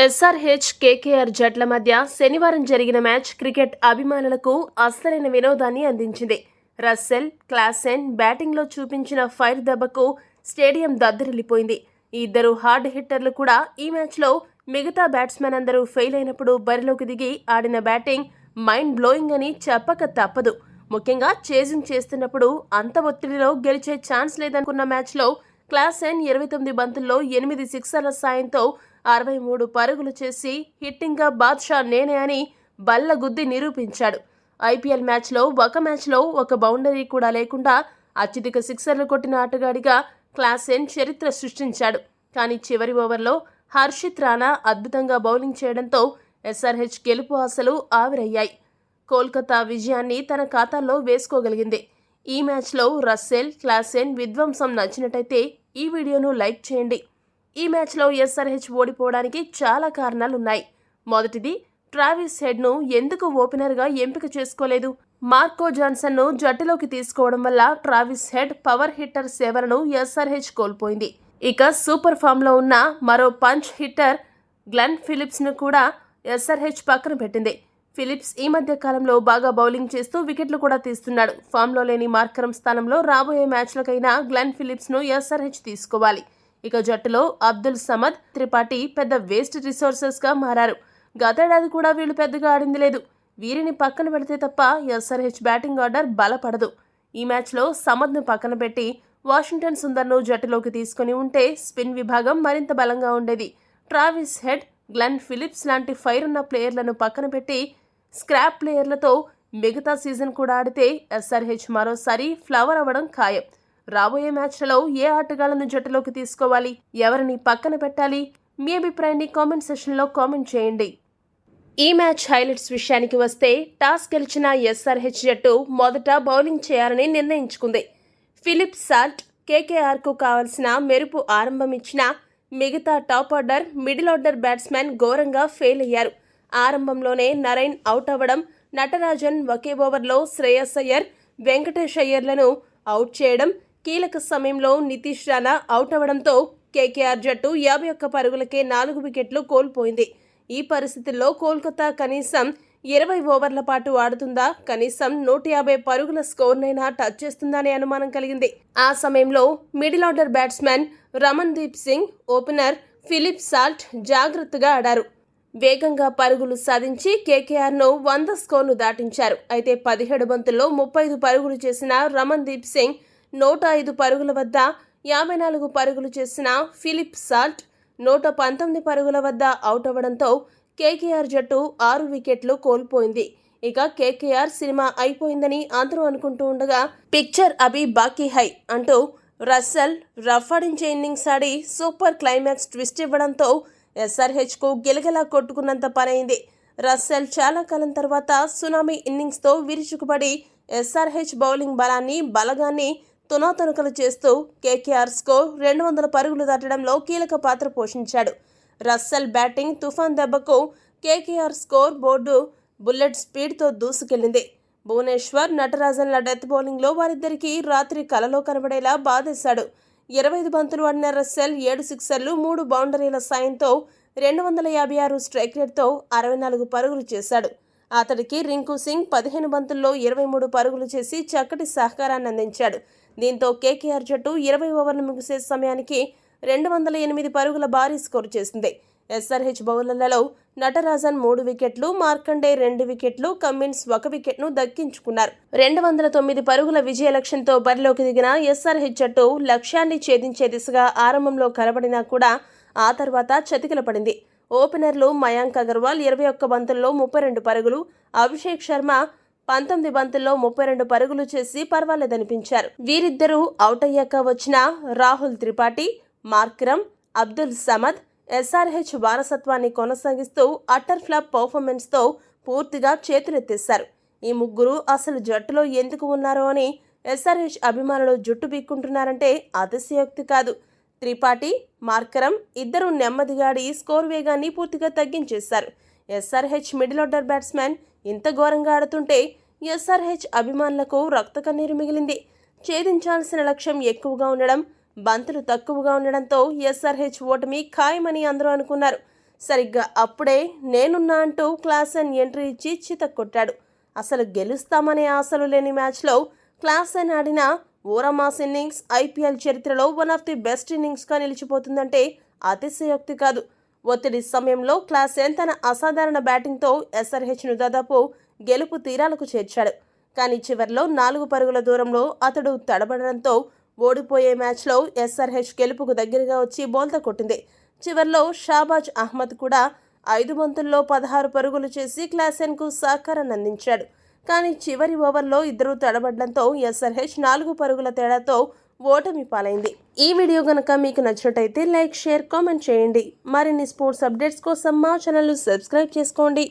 SRH KKR జట్ల మధ్య శనివారం జరిగిన మ్యాచ్ క్రికెట్ అభిమానులకు అస్సలైన వినోదాన్ని అందించింది. రస్సెల్, క్లాసెన్ బ్యాటింగ్లో చూపించిన ఫైర్ దెబ్బకు స్టేడియం దద్దరిల్లిపోయింది. ఈ ఇద్దరు హార్డ్ హిట్టర్లు కూడా ఈ మ్యాచ్లో మిగతా బ్యాట్స్మెన్ అందరూ ఫెయిల్ అయినప్పుడు బరిలోకి దిగి ఆడిన బ్యాటింగ్ మైండ్ బ్లోయింగ్ అని చెప్పక తప్పదు. ముఖ్యంగా చేజింగ్ చేస్తున్నప్పుడు అంత ఒత్తిడిలో గెలిచే ఛాన్స్ లేదనుకున్న మ్యాచ్లో క్లాసెన్ 29 బంతుల్లో 8 సిక్సర్ల సాయంతో 63 పరుగులు చేసి హిట్టింగ్గా బాద్షా నేనే అని బల్లగుద్ది నిరూపించాడు. ఐపీఎల్ మ్యాచ్లో ఒక బౌండరీ కూడా లేకుండా అత్యధిక సిక్సర్లు కొట్టిన ఆటగాడిగా క్లాసెన్ చరిత్ర సృష్టించాడు. కానీ చివరి ఓవర్లో హర్షిత్ రాణా అద్భుతంగా బౌలింగ్ చేయడంతో ఎస్ఆర్హెచ్ గెలుపు ఆశలు ఆవిరయ్యాయి. కోల్కతా విజయాన్ని తన ఖాతాలో వేసుకోగలిగింది. ఈ మ్యాచ్లో రస్సెల్, క్లాసెన్ విధ్వంసం నచ్చినట్టయితే ఈ వీడియోను లైక్ చేయండి. ఈ మ్యాచ్లో ఎస్ఆర్హెచ్ ఓడిపోవడానికి చాలా కారణాలున్నాయి. మొదటిది, ట్రావిస్ హెడ్ను ఎందుకు ఓపెనర్గా ఎంపిక చేసుకోలేదు? మార్కో జాన్సన్ను జట్టులోకి తీసుకోవడం వల్ల ట్రావిస్ హెడ్ పవర్ హిట్టర్ సేవలను ఎస్ఆర్హెచ్ కోల్పోయింది. ఇక సూపర్ ఫామ్లో ఉన్న మరో పంచ్ హిట్టర్ గ్లెన్ ఫిలిప్స్ను కూడా ఎస్ఆర్హెచ్ పక్కన పెట్టింది. ఫిలిప్స్ ఈ మధ్య కాలంలో బాగా బౌలింగ్ చేస్తూ వికెట్లు కూడా తీస్తున్నాడు. ఫామ్లో లేని మార్కరం స్థానంలో రాబోయే మ్యాచ్లకైనా గ్లెన్ ఫిలిప్స్ను ఎస్ఆర్హెచ్ తీసుకోవాలి. ఇక జట్టులో అబ్దుల్ సమద్, త్రిపాఠి పెద్ద వేస్ట్ రిసోర్సెస్గా మారారు. గతేడాది కూడా వీళ్ళు పెద్దగా ఆడింది లేదు. వీరిని పక్కన పెడితే తప్ప ఎస్ఆర్హెచ్ బ్యాటింగ్ ఆర్డర్ బలపడదు. ఈ మ్యాచ్లో సమద్ను పక్కన పెట్టి వాషింగ్టన్ సుందర్ను జట్టులోకి తీసుకుని ఉంటే స్పిన్ విభాగం మరింత బలంగా ఉండేది. ట్రావిస్ హెడ్, గ్లెన్ ఫిలిప్స్ లాంటి ఫైర్ ఉన్న ప్లేయర్లను పక్కన పెట్టి స్క్రాప్ ప్లేయర్లతో మిగతా సీజన్ కూడా ఆడితే ఎస్ఆర్హెచ్ మరోసారి ఫ్లవర్ అవ్వడం ఖాయం. రాబోయే మ్యాచ్లలో ఏ ఆటగాళ్లను జట్టులోకి తీసుకోవాలి, ఎవరిని పక్కన పెట్టాలి? మీ అభిప్రాయాన్ని కామెంట్ సెషన్లో కామెంట్ చేయండి. ఈ మ్యాచ్ హైలైట్స్ విషయానికి వస్తే టాస్ గెలిచిన ఎస్ఆర్హెచ్ జట్టు మొదట బౌలింగ్ చేయాలని నిర్ణయించుకుంది. ఫిలిప్ సాల్ట్ కేకేఆర్కు కావాల్సిన మెరుపు ఆరంభం ఇచ్చిన మిగతా top order, middle order batsmen ఘోరంగా ఫెయిల్ అయ్యారు. ఆరంభంలోనే నరైన్ అవుట్ అవ్వడం, నటరాజన్ ఒకే ఓవర్లో శ్రేయస్ అయ్యర్, వెంకటేష్ అయ్యర్లను అవుట్ చేయడం, కీలక సమయంలో నితీష్ రాణా అవుట్ అవ్వడంతో కేకేఆర్ జట్టు 51 పరుగులకే 4 వికెట్లు కోల్పోయింది. ఈ పరిస్థితుల్లో కోల్కతా కనీసం 20 ఓవర్ల పాటు ఆడుతుందా, కనీసం 150 పరుగుల స్కోర్నైనా టచ్ చేస్తుందా అనే అనుమానం కలిగింది. ఆ సమయంలో middle order batsmen Ramandeep Singh, opener Philip Salt జాగ్రత్తగా ఆడారు. వేగంగా పరుగులు సాధించి కేకేఆర్ను 100 స్కోర్ను దాటించారు. అయితే 17 బంతుల్లో 35 పరుగులు చేసిన రమన్ దీప్ సింగ్, 105 పరుగుల వద్ద 54 పరుగులు చేసిన ఫిలిప్ సాల్ట్ 119 పరుగుల వద్ద అవుట్ అవ్వడంతో కేకేఆర్ జట్టు 6 వికెట్లు కోల్పోయింది. ఇక కేకేఆర్ సినిమా అయిపోయిందని అందరూ అనుకుంటూ ఉండగా పిక్చర్ అభి బాకీ హై అంటూ రస్సెల్ రఫాడించే ఇన్నింగ్స్ ఆడి సూపర్ క్లైమాక్స్ ట్విస్ట్ ఇవ్వడంతో ఎస్ఆర్హెచ్కు గిలగిలా కొట్టుకున్నంత పనైంది. రస్సెల్ చాలా కాలం తర్వాత సునామీ ఇన్నింగ్స్తో విరుచుకుపడి ఎస్ఆర్హెచ్ బౌలింగ్ బలగాన్ని తునాతునకలు చేస్తూ కేకేఆర్ స్కోర్ 200 పరుగులు దాటడంలో కీలక పాత్ర పోషించాడు. రస్సెల్ బ్యాటింగ్ తుఫాన్ దెబ్బకు కేకేఆర్ స్కోర్ బోర్డు బుల్లెట్ స్పీడ్తో దూసుకెళ్లింది. భువనేశ్వర్, నటరాజన్ల డెత్ బౌలింగ్లో వారిద్దరికీ రాత్రి కలలో కనబడేలా బాధేశాడు. 25 బంతులు ఆడిన రస్సెల్ 7 సిక్సర్లు, 3 బౌండరీల సాయంతో 256 స్ట్రైక్ రేట్తో 64 పరుగులు చేశాడు. అతడికి రింకు సింగ్ 15 బంతుల్లో 23 పరుగులు చేసి చక్కటి సహకారాన్ని అందించాడు. దీంతో కేకేఆర్ జట్టు 20 ఓవర్లు ముగిసే సమయానికి 208 పరుగుల భారీ స్కోరు చేసింది. ఎస్ఆర్హెచ్ బౌలర్లలో నటరాజన్ 3 వికెట్లు, మార్కండే 2 వికెట్లు, కమ్మిన్స్ 1 వికెట్ను దక్కించుకున్నారు. 209 పరుగుల విజయ లక్ష్యంతో బరిలోకి దిగిన ఎస్ఆర్హెచ్ జట్టు లక్ష్యాన్ని ఛేదించే దిశగా ఆరంభంలో కనబడినా కూడా ఆ తర్వాత చతికిల పడింది. ఓపెనర్లు మయాంక్ అగర్వాల్ 21 బంతుల్లో 32 పరుగులు, అభిషేక్ శర్మ 19 బంతుల్లో 32 పరుగులు చేసి పర్వాలేదనిపించారు. వీరిద్దరూ అవుట్ అయ్యాక వచ్చిన రాహుల్ త్రిపాఠి, మార్కరం, అబ్దుల్ సమద్ ఎస్ఆర్హెచ్ వారసత్వాన్ని కొనసాగిస్తూ అట్టర్ ఫ్లాప్ పర్ఫార్మెన్స్తో పూర్తిగా చేతులెత్తేశారు. ఈ ముగ్గురు అసలు జట్టులో ఎందుకు ఉన్నారో అని ఎస్ఆర్హెచ్ అభిమానులు జుట్టు పీక్కుంటున్నారంటే అతిశయోక్తి కాదు. త్రిపాఠి, మార్కరం ఇద్దరు నెమ్మదిగాడి స్కోర్ వేగాన్ని పూర్తిగా తగ్గించేశారు. ఎస్ఆర్హెచ్ మిడిల్ ఆర్డర్ బ్యాట్స్మెన్ ఇంత ఘోరంగా ఆడుతుంటే ఎస్ఆర్హెచ్ అభిమానులకు రక్త కన్నీరు మిగిలింది. ఛేదించాల్సిన లక్ష్యం ఎక్కువగా ఉండడం, బంతులు తక్కువగా ఉండడంతో ఎస్ఆర్హెచ్ ఓటమి ఖాయమని అందరూ అనుకున్నారు. సరిగ్గా అప్పుడే నేనున్నా అంటూ క్లాసెన్ ఎంట్రీ ఇచ్చి చితక్కొట్టాడు. అసలు గెలుస్తామనే ఆశలు లేని మ్యాచ్లో క్లాసెన్ ఆడిన ఓరమాస్ ఇన్నింగ్స్ ఐపీఎల్ చరిత్రలో వన్ ఆఫ్ ది బెస్ట్ ఇన్నింగ్స్గా నిలిచిపోతుందంటే అతిశయోక్తి కాదు. ఒత్తిడి సమయంలో క్లాసెన్ తన అసాధారణ బ్యాటింగ్తో ఎస్ఆర్హెచ్ను దాదాపు గెలుపు తీరాలకు చేర్చాడు. కానీ చివర్లో 4 పరుగుల దూరంలో అతడు తడబడడంతో ఓడిపోయే మ్యాచ్లో ఎస్ఆర్హెచ్ గెలుపుకు దగ్గరగా వచ్చి బోల్తా కొట్టింది. చివర్లో షాబాజ్ అహ్మద్ కూడా 5 బంతుల్లో 16 పరుగులు చేసి క్లాసెన్కు సహకారాన్ని అందించాడు. కానీ చివరి ఓవర్లో ఇద్దరు తడబడడంతో ఎస్ఆర్హెచ్ 4 పరుగుల తేడాతో ఓటమి పాలైంది. ఈ వీడియో గనక మీకు నచ్చినట్టయితే లైక్, షేర్, కామెంట్ చేయండి. మరిన్ని స్పోర్ట్స్ అప్డేట్స్ కోసం మా ఛానల్ సబ్స్క్రైబ్ చేసుకోండి.